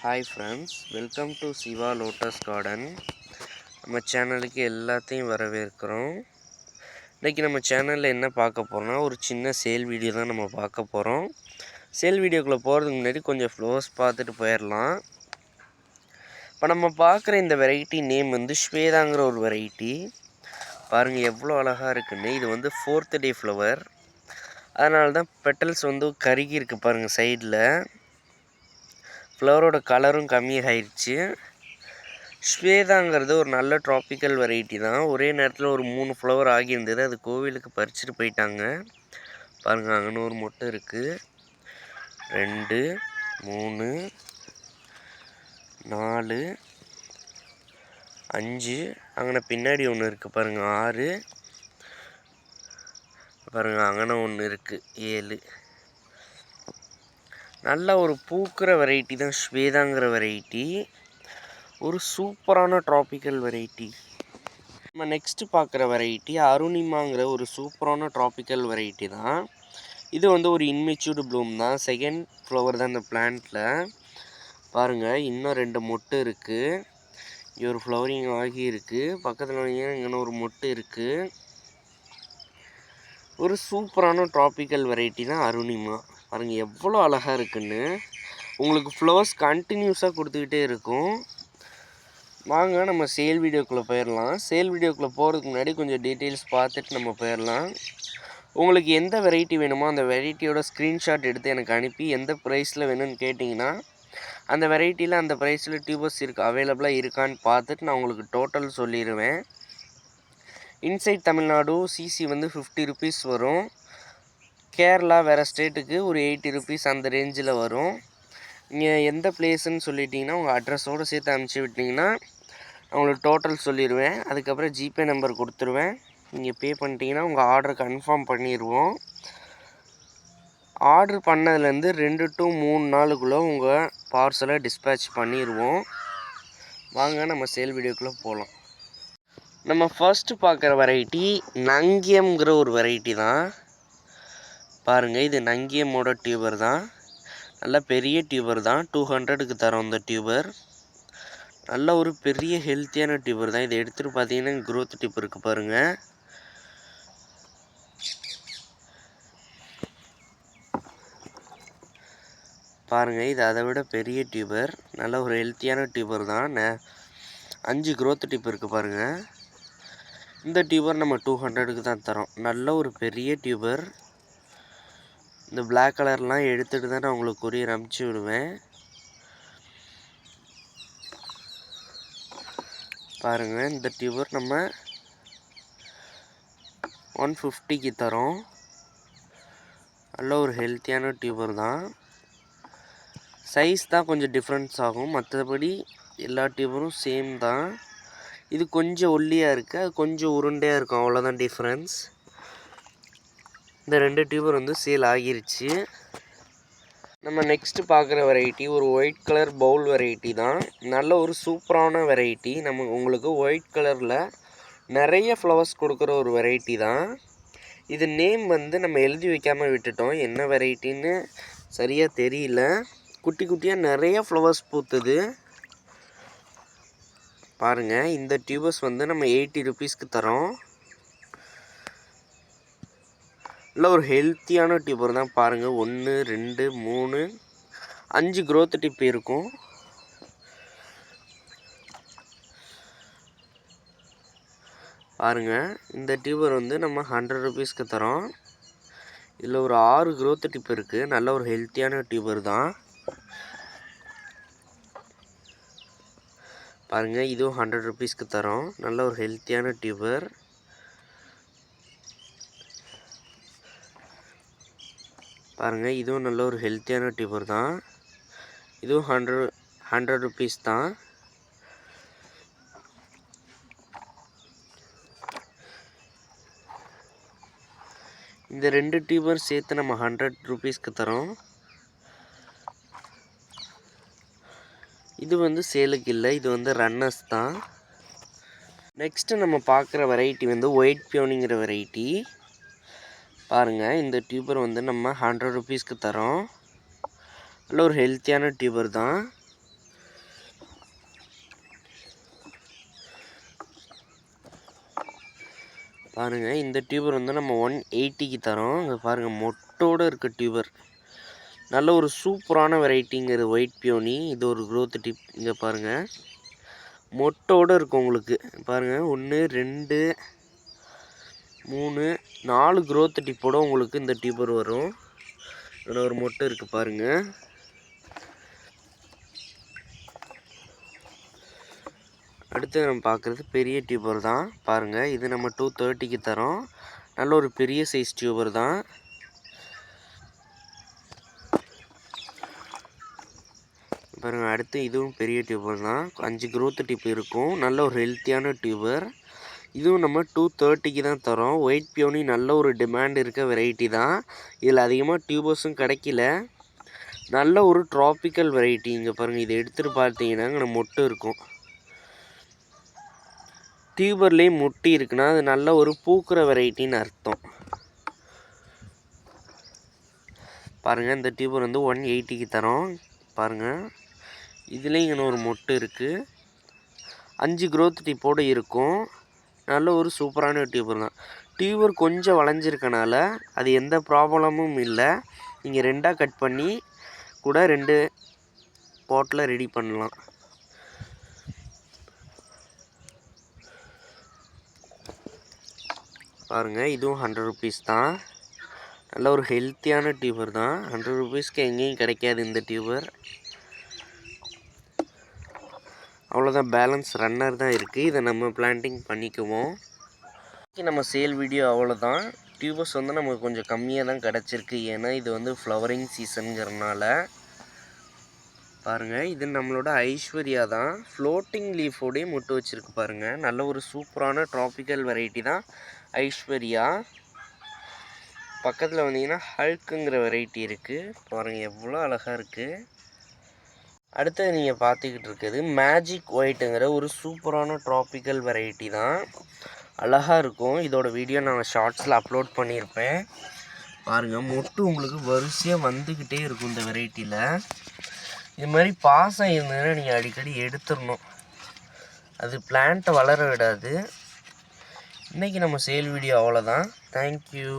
Hi friends, welcome to Siva lotus garden. நம்ம சேனலுக்கு எல்லாத்தையும் வரவேற்கிறோம். இன்றைக்கி நம்ம சேனலில் என்ன பார்க்க போகிறோம்னா, ஒரு சின்ன சேல் வீடியோ தான் நம்ம பார்க்க போகிறோம். சேல் வீடியோக்குள்ளே போகிறதுக்கு முன்னாடி கொஞ்சம் ஃப்ளோர்ஸ் பார்த்துட்டு போயிடலாம். இப்போ நம்ம பார்க்குற இந்த வெரைட்டி நேம் வந்து ஸ்வேதாங்கிற ஒரு வெரைட்டி. பாருங்கள் எவ்வளோ அழகாக இருக்குன்னு. இது வந்து 4th டே ஃப்ளவர். அதனால தான் பெட்டல்ஸ் வந்து கருகி இருக்குது பாருங்கள் சைடில். ஃப்ளவரோட கலரும் கம்மியாகிடுச்சு. ஸ்வேதாங்கிறது ஒரு நல்ல ட்ராபிக்கல் வெரைட்டி தான். ஒரே நேரத்தில் ஒரு 3 ஃப்ளவர் ஆகியிருந்தது. அது கோவிலுக்கு பறிச்சுட்டு போயிட்டாங்க. பாருங்கள், அங்கே ஒரு மொட்டை இருக்குது. 2 3 4 5 அங்கே பின்னாடி ஒன்று இருக்குது பாருங்கள். 6 பாருங்கள், அங்கே ஒன்று இருக்குது. 7. நல்ல ஒரு பூக்கிற வெரைட்டி தான் ஸ்வேதாங்கிற வெரைட்டி. ஒரு சூப்பரான ட்ராபிக்கல் வெரைட்டி. நம்ம நெக்ஸ்ட்டு பார்க்குற வெரைட்டி அருணிமாங்கிற ஒரு சூப்பரான ட்ராபிக்கல் வெரைட்டி தான். இது வந்து ஒரு இன்மெச்சூர்டு ப்ளூம் தான். செகண்ட் ஃப்ளவர் தான் இந்த பிளான்ட்டில். பாருங்கள், இன்னும் 2 மொட்டு இருக்குது. இங்கே ஒரு ஃப்ளவரிங் ஆகி இருக்குது. பக்கத்தில் இங்கே ஒரு மொட்டு இருக்குது. ஒரு சூப்பரான ட்ராபிக்கல் வெரைட்டி தான் அருணிமா. பாருங்கள் எவ்வளோ அழகாக இருக்குன்னு. உங்களுக்கு ஃப்ளவர்ஸ் கண்டினியூஸாக கொடுத்துக்கிட்டே இருக்கும். வாங்க நம்ம சேல் வீடியோக்குள்ளே போயிடலாம். சேல் வீடியோக்குள்ளே போகிறதுக்கு முன்னாடி கொஞ்சம் டீட்டெயில்ஸ் பார்த்துட்டு நம்ம போயிடலாம். உங்களுக்கு எந்த வெரைட்டி வேணுமோ அந்த வெரைட்டியோட ஸ்க்ரீன்ஷாட் எடுத்து எனக்கு அனுப்பி எந்த ப்ரைஸில் வேணும்னு கேட்டிங்கன்னா அந்த வெரைட்டியில் அந்த ப்ரைஸில் டியூபர்ஸ் அவைலபிளாக இருக்கான்னு பார்த்துட்டு நான் உங்களுக்கு டோட்டல் சொல்லிடுவேன். இன்சைட் தமிழ்நாடு சிசி வந்து 50 ருபீஸ் வரும். கேரளா வேறு ஸ்டேட்டுக்கு ஒரு 80 ருபீஸ் அந்த ரேஞ்சில் வரும். நீங்கள் எந்த பிளேஸுன்னு சொல்லிட்டிங்கன்னா உங்கள் அட்ரஸோடு சேர்த்து அனுப்பிச்சி விட்டிங்கன்னா உங்களுக்கு டோட்டல் சொல்லிடுவேன். அதுக்கப்புறம் ஜிபே நம்பர் கொடுத்துருவேன். நீங்கள் பே பண்ணிட்டீங்கன்னா உங்கள் ஆர்டர் கன்ஃபார்ம் பண்ணிடுவோம். ஆர்டர் பண்ணதுலேருந்து 2 to 3 நாளுக்குள்ளே உங்கள் பார்சலை டிஸ்பேட்ச் பண்ணிடுவோம். வாங்க நம்ம சேல் வீடியோக்குள்ளே போகலாம். நம்ம ஃபர்ஸ்ட்டு பார்க்குற வெரைட்டி நங்கியம்ங்கிற ஒரு வெரைட்டி தான். பாருங்கள், இது நங்கியமோட டியூபர் தான். நல்ல பெரிய டியூபர் தான். 200க்கு தரோம் இந்த டியூபர். நல்ல ஒரு பெரிய ஹெல்த்தியான டியூபர் தான். இதை எடுத்துகிட்டு பார்த்தீங்கன்னா க்ரோத் டிப் இருக்குது பாருங்கள். பாருங்கள், இது அதை விட பெரிய டியூபர். நல்ல ஒரு ஹெல்த்தியான டியூபர் தான். 5 க்ரோத் டிப் இருக்குது பாருங்கள். இந்த டியூபர் நம்ம 200க்கு தான் தரோம். நல்ல ஒரு பெரிய டியூபர். இந்த பிளாக் கலர்லாம் எடுத்துகிட்டு தான் நான் உங்களுக்கு கொரியர் அனுப்பிச்சி விடுவேன். பாருங்கள், இந்த டியூபர் நம்ம 150க்கு தரோம். நல்ல ஒரு ஹெல்த்தியான டியூபர் தான். சைஸ் தான் கொஞ்சம் டிஃப்ரென்ஸ் ஆகும். மற்றபடி எல்லா டியூபரும் சேம் தான். இது கொஞ்சம் ஒல்லியாக இருக்குது, அது கொஞ்சம் உருண்டையாக இருக்கும், அவ்வளோதான் டிஃப்ரென்ஸ். இந்த 2 டியூபர் வந்து சேல் ஆகிருச்சு. நம்ம நெக்ஸ்ட்டு பார்க்குற வெரைட்டி ஒரு ஒயிட் கலர் பவுல் வெரைட்டி தான். நல்ல ஒரு சூப்பரான வெரைட்டி. உங்களுக்கு ஒயிட் கலரில் நிறைய ஃப்ளவர்ஸ் கொடுக்குற ஒரு வெரைட்டி தான். இது நேம் வந்து நம்ம எழுதி வைக்காமல் விட்டுட்டோம். என்ன வெரைட்டின்னு சரியாக தெரியல. குட்டி குட்டியாக நிறைய ஃப்ளவர்ஸ் பூத்துது. பாருங்கள், இந்த டியூபர்ஸ் வந்து நம்ம 80 ருபீஸ்க்கு தரோம். இல்லை ஒரு ஹெல்த்தியான டியூபர் தான். பாருங்கள், 1 2 3 5 க்ரோத் டிப் இருக்கும். பாருங்கள், இந்த டியூபர் வந்து நம்ம 100 ருபீஸ்க்கு தரோம். இதில் ஒரு 6 க்ரோத் டிப் இருக்குது. நல்ல ஒரு ஹெல்த்தியான டியூபர் தான். பாருங்கள், இதுவும் 100 ருபீஸ்க்கு தரோம். நல்ல ஒரு ஹெல்த்தியான டியூபர். பாருங்கள், இதுவும் நல்ல ஒரு ஹெல்த்தியான டியூபர் தான். இதுவும் 100 ருபீஸ் தான். இந்த 2 டியூபர் சேர்த்து நம்ம 100 ருபீஸ்க்கு தரோம். இது வந்து சேலுக்கு இல்லை, இது வந்து ரன்னர்ஸ் தான். நெக்ஸ்ட்டு நம்ம பார்க்குற வெரைட்டி வந்து ஒயிட் பியோனிங்கிற வெரைட்டி. பாருங்கள், இந்த டியூபர் வந்து நம்ம 100 ருபீஸ்க்கு தரோம். நல்ல ஒரு ஹெல்த்தியான டியூபர் தான். பாருங்கள், இந்த டியூபர் வந்து நம்ம 180க்கு தரோம். இங்கே பாருங்கள், மொட்டோடு இருக்க டியூபர். நல்ல ஒரு சூப்பரான வெரைட்டிங்கிறது ஒயிட் பியோனி. இது ஒரு க்ரோத் டிப். இங்கே பாருங்கள், மொட்டோடு இருக்கும் உங்களுக்கு. பாருங்கள், 1 2 3 4 க்ரோத் டிப்போட உங்களுக்கு இந்த டியூபர் வரும். இதில் ஒரு மொட்டை இருக்குது பாருங்கள். அடுத்து நம்ம பார்க்குறது பெரிய டியூபர் தான். பாருங்கள், இது நம்ம 230க்கு தரோம். நல்ல ஒரு பெரிய சைஸ் டியூபர் தான். பாருங்கள், அடுத்து இதுவும் பெரிய டியூபர் தான். 5 க்ரோத் டிப் இருக்கும். நல்ல ஒரு ஹெல்த்தியான டியூபர். இதுவும் நம்ம 230க்கு தான் தரோம். ஒயிட் பியோனி நல்ல ஒரு டிமாண்ட் இருக்க வெரைட்டி தான். இதில் அதிகமாக டியூபர்ஸும் கிடைக்கல. நல்ல ஒரு ட்ராபிக்கல் வெரைட்டி. இங்கே பாருங்கள், இதை எடுத்துகிட்டு பார்த்தீங்கன்னா இங்கே மொட்டு இருக்கும். டியூபர்லேயே முட்டி இருக்குன்னா அது நல்ல ஒரு பூக்கிற வெரைட்டின்னு அர்த்தம். பாருங்கள், இந்த டியூபர் வந்து 180க்கு தரோம். பாருங்கள், இதுலேயும் இங்கே ஒரு மொட்டு இருக்குது. 5 க்ரோத் டிப்போடு இருக்கும். நல்ல ஒரு சூப்பரான டியூபர் தான். டியூபர் கொஞ்சம் வளைஞ்சிருக்கனால அது எந்த ப்ராப்ளமும் இல்லை. நீங்கள் 2ஆக கட் பண்ணி கூட 2 பாட்டில் ரெடி பண்ணலாம். பாருங்கள், இதுவும் 100 ருபீஸ் தான். நல்ல ஒரு ஹெல்த்தியான டியூபர் தான். 100 ருபீஸ்க்கு எங்கேயும் கிடைக்காது இந்த டியூபர். அவ்வளோதான், பேலன்ஸ் ரன்னர் தான் இருக்குது. இதை நம்ம பிளான்டிங் பண்ணிக்குவோம். நம்ம சேல் வீடியோ அவ்வளோதான். டியூபர்ஸ் வந்து நமக்கு கொஞ்சம் கம்மியாக தான் கிடச்சிருக்கு. ஏன்னா இது வந்து ஃப்ளவரிங் சீசனுங்கிறனால. பாருங்கள், இது நம்மளோட ஐஸ்வர்யா தான். ஃப்ளோட்டிங் லீஃபோடையே முட்டு வச்சுருக்கு பாருங்கள். நல்ல ஒரு சூப்பரான ட்ராபிக்கல் வெரைட்டி தான் ஐஸ்வர்யா. பக்கத்தில் வந்தீங்கன்னா ஹல்க்குங்கிற வெரைட்டி இருக்குது. பாருங்கள், எவ்வளோ அழகாக இருக்குது. அடுத்தது நீங்கள் பார்த்துக்கிட்டு இருக்கிறது மேஜிக் ஒயிட்டுங்கிற ஒரு சூப்பரான ட்ராபிக்கல் வெரைட்டி தான். அழகாக இருக்கும். இதோட வீடியோ நான் ஷார்ட்ஸில் அப்லோட் பண்ணியிருப்பேன். பாருங்கள், மொட்டு உங்களுக்கு வரிசையாக வந்துக்கிட்டே இருக்கும் இந்த வெரைட்டியில். இது மாதிரி பாசம் இருந்ததுன்னா நீங்கள் அடிக்கடி எடுத்துடணும். அது பிளான்ட்டை வளர விடாது. இன்றைக்கி நம்ம சேல் வீடியோ அவ்வளோதான். தேங்க்யூ.